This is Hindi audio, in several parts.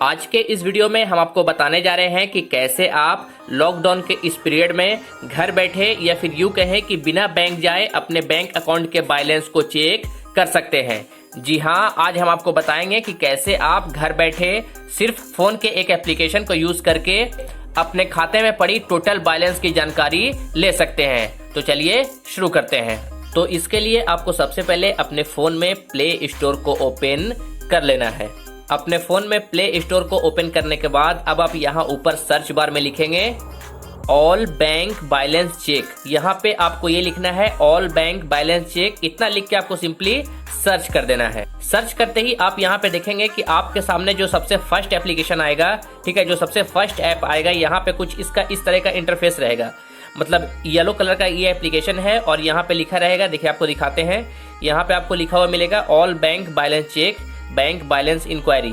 आज के इस वीडियो में हम आपको बताने जा रहे हैं कि कैसे आप लॉकडाउन के इस पीरियड में घर बैठे या फिर यूं कहें कि बिना बैंक जाए अपने बैंक अकाउंट के बैलेंस को चेक कर सकते हैं। जी हाँ, आज हम आपको बताएंगे कि कैसे आप घर बैठे सिर्फ फोन के एक एप्लीकेशन को यूज करके अपने खाते में पड़ी टोटल बैलेंस की जानकारी ले सकते हैं। तो चलिए शुरू करते हैं। तो इसके लिए आपको सबसे पहले अपने फोन में प्ले स्टोर को ओपन कर लेना है। अपने फोन में प्ले स्टोर को ओपन करने के बाद अब आप यहाँ ऊपर सर्च बार में लिखेंगे ऑल बैंक बैलेंस चेक। यहाँ पे आपको ये लिखना है ऑल बैंक बैलेंस चेक। इतना लिख के आपको सिंपली सर्च कर देना है। सर्च करते ही आप यहाँ पे देखेंगे कि आपके सामने जो सबसे फर्स्ट एप्लीकेशन आएगा, ठीक है, जो सबसे फर्स्ट ऐप आएगा, यहाँ पे कुछ इसका इस तरह का इंटरफेस रहेगा। मतलब येलो कलर का ये एप्लीकेशन है और यहाँ पे लिखा रहेगा, देखिए आपको दिखाते हैं, यहाँ पे आपको लिखा हुआ मिलेगा all bank balance check bank balance inquiry.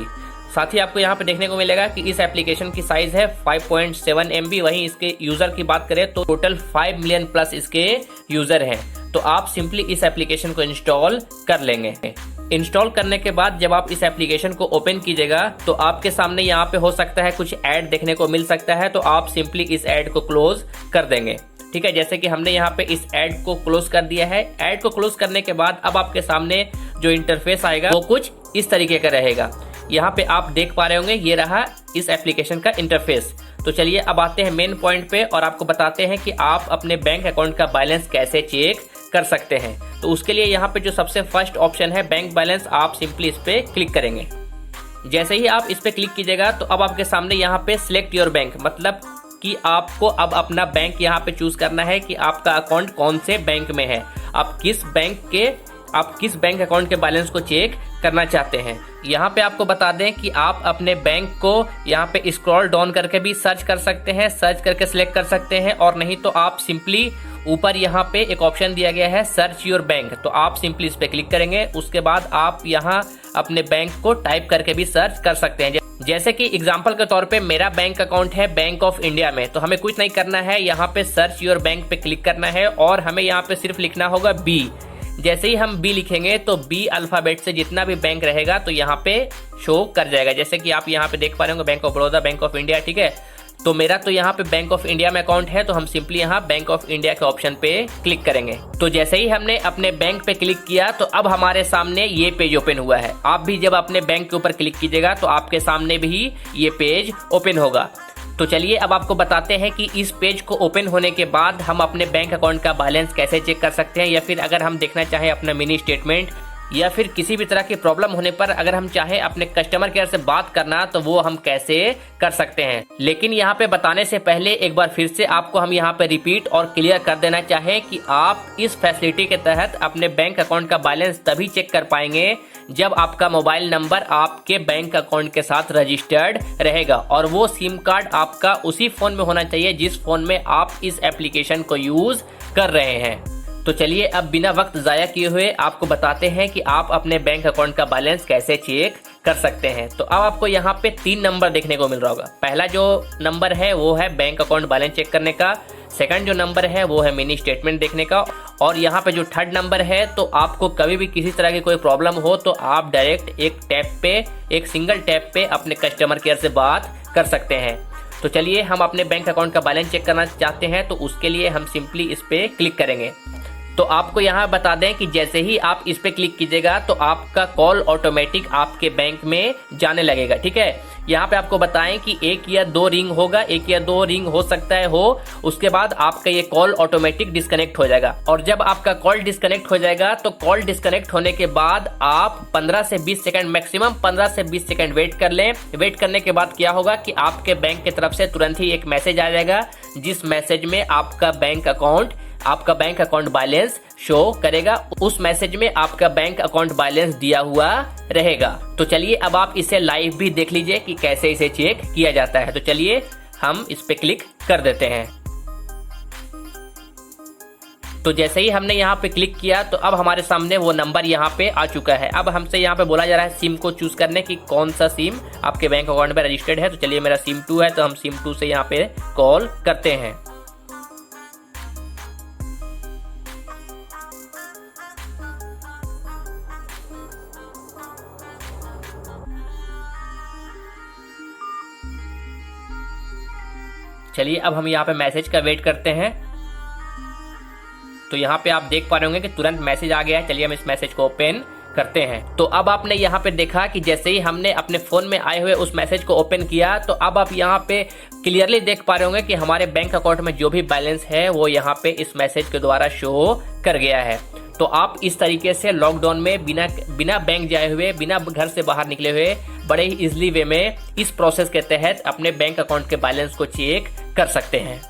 साथ ही आपको यहाँ पे देखने को मिलेगा कि इस एप्लीकेशन की साइज है 5.7 MB। वहीं इसके यूजर की बात करें तो टोटल 5 मिलियन प्लस इसके यूजर हैं। तो आप सिंपली इस एप्लीकेशन को इंस्टॉल कर लेंगे। इंस्टॉल करने के बाद जब आप इस एप्लीकेशन को ओपन कीजिएगा तो आपके सामने यहाँ पे हो सकता है कुछ ऐड देखने को मिल सकता है। तो आप सिंपली इस ऐड को क्लोज कर देंगे, ठीक है। जैसे कि हमने यहाँ पे इस ऐड को क्लोज कर दिया है। ऐड को क्लोज करने के बाद अब आपके सामने जो इंटरफेस आएगा वो कुछ इस तरीके का रहेगा। यहाँ पे आप देख पा रहे होंगे, ये रहा इस एप्लीकेशन का इंटरफेस। तो चलिए अब आते हैं मेन पॉइंट पे और आपको बताते हैं कि आप अपने बैंक अकाउंट का बैलेंस कैसे चेक कर सकते हैं। तो उसके लिए यहाँ पे जो सबसे फर्स्ट ऑप्शन है बैंक बैलेंस, आप सिंपली इस पे क्लिक करेंगे। जैसे ही आप इस पे क्लिक कीजिएगा तो अब आपके सामने यहाँ पे सिलेक्ट योर बैंक, मतलब कि आपको अब अपना बैंक यहाँ पे चूज करना है कि आपका अकाउंट कौन से बैंक में है, आप किस बैंक अकाउंट के बैलेंस को चेक करना चाहते हैं। यहाँ पे आपको बता दें कि आप अपने बैंक को यहाँ पे स्क्रॉल डाउन करके भी सर्च कर सकते हैं, सर्च करके सिलेक्ट कर सकते हैं, और नहीं तो आप सिंपली ऊपर यहाँ पे एक ऑप्शन दिया गया है सर्च योर बैंक, तो आप सिंपली इस पे क्लिक करेंगे। उसके बाद आप यहाँ अपने बैंक को टाइप करके भी सर्च कर सकते हैं। जैसे कि एग्जाम्पल के तौर पे मेरा बैंक अकाउंट है बैंक ऑफ इंडिया में, तो हमें कुछ नहीं करना है, यहाँ पे सर्च योर बैंक पे क्लिक करना है और हमें यहाँ पे सिर्फ लिखना होगा बी। जैसे ही हम बी लिखेंगे तो बी अल्फाबेट से जितना भी बैंक रहेगा तो यहाँ पे शो कर जाएगा। जैसे कि आप यहाँ पे देख पा रहे होंगे bank of Baroda, bank of India, ठीक है। तो मेरा तो यहाँ पे बैंक ऑफ इंडिया में अकाउंट है, तो हम सिंपली यहाँ बैंक ऑफ इंडिया के ऑप्शन पे क्लिक करेंगे। तो जैसे ही हमने अपने बैंक पे क्लिक किया तो अब हमारे सामने ये पेज ओपन हुआ है। आप भी जब अपने बैंक के ऊपर क्लिक कीजिएगा तो आपके सामने भी ये पेज ओपन होगा। तो चलिए अब आपको बताते हैं कि इस पेज को ओपन होने के बाद हम अपने बैंक अकाउंट का बैलेंस कैसे चेक कर सकते हैं, या फिर अगर हम देखना चाहें अपना मिनी स्टेटमेंट, या फिर किसी भी तरह की प्रॉब्लम होने पर अगर हम चाहें अपने कस्टमर केयर से बात करना तो वो हम कैसे कर सकते हैं। लेकिन यहाँ पे बताने से पहले एक बार फिर से आपको हम यहाँ पे रिपीट और क्लियर कर देना चाहें कि आप इस फैसिलिटी के तहत अपने बैंक अकाउंट का बैलेंस तभी चेक कर पाएंगे जब आपका मोबाइल नंबर आपके बैंक अकाउंट के साथ रजिस्टर्ड रहेगा, और वो सिम कार्ड आपका उसी फोन में होना चाहिए जिस फोन में आप इस एप्लीकेशन को यूज कर रहे हैं। तो चलिए अब बिना वक्त जाया किए हुए आपको बताते हैं कि आप अपने बैंक अकाउंट का बैलेंस कैसे चेक कर सकते हैं। तो अब आपको यहाँ पे 3 नंबर देखने को मिल रहा होगा। पहला जो नंबर है वो है बैंक अकाउंट बैलेंस चेक करने का, सेकंड जो नंबर है वो है मिनी स्टेटमेंट देखने का, और यहाँ पे जो थर्ड नंबर है, तो आपको कभी भी किसी तरह की कोई प्रॉब्लम हो तो आप डायरेक्ट एक सिंगल टैप पे अपने कस्टमर केयर से बात कर सकते हैं। तो चलिए हम अपने बैंक अकाउंट का बैलेंस चेक करना चाहते हैं, तो उसके लिए हम सिंपली इस पे क्लिक करेंगे। तो आपको यहाँ बता दें कि जैसे ही आप इस पे क्लिक कीजिएगा तो आपका कॉल ऑटोमेटिक आपके बैंक में जाने लगेगा, ठीक है। यहाँ पे आपको बताएं कि 1 या 2 रिंग होगा, 1 या 2 रिंग हो सकता है हो, उसके बाद आपका ये कॉल ऑटोमेटिक डिस्कनेक्ट हो जाएगा। और जब आपका कॉल डिस्कनेक्ट हो जाएगा तो कॉल डिस्कनेक्ट होने के बाद आप 15 से 20 सेकंड, मैक्सिमम 15 से 20 सेकंड वेट कर लें। वेट करने के बाद क्या होगा कि आपके बैंक की तरफ से तुरंत ही एक मैसेज आ जाएगा, जिस मैसेज में आपका बैंक अकाउंट बैलेंस शो करेगा। उस मैसेज में आपका बैंक अकाउंट बैलेंस दिया हुआ रहेगा। तो चलिए अब आप इसे लाइव भी देख लीजिए कि कैसे इसे चेक किया जाता है। तो चलिए हम इस पे क्लिक कर देते हैं। तो जैसे ही हमने यहाँ पे क्लिक किया तो अब हमारे सामने वो नंबर यहाँ पे आ चुका है। अब हमसे यहाँ पे बोला जा रहा है सिम को चूज करने की, कौन सा सिम आपके बैंक अकाउंट में रजिस्टर्ड है। तो चलिए मेरा सिम 2 है, तो हम सिम 2 से यहाँ पे कॉल करते हैं। चलिए अब हम यहाँ पे मैसेज का वेट करते हैं। तो यहाँ पे आप देख पा रहे होंगे कि तुरंत मैसेज आ गया है। चलिए हम इस मैसेज को ओपन करते हैं। तो अब आपने यहाँ पे देखा कि जैसे ही हमने अपने फोन में आए हुए उस मैसेज को ओपन किया तो अब आप यहाँ पे क्लियरली देख पा रहे होंगे कि हमारे बैंक अकाउंट में जो भी बैलेंस है वो यहाँ पे इस मैसेज के द्वारा शो कर गया है। तो आप इस तरीके से लॉकडाउन में बिना बैंक जाए हुए, बिना घर से बाहर निकले हुए, बड़े ही इजीली वे में इस प्रोसेस के तहत अपने बैंक अकाउंट के बैलेंस को चेक कर सकते हैं।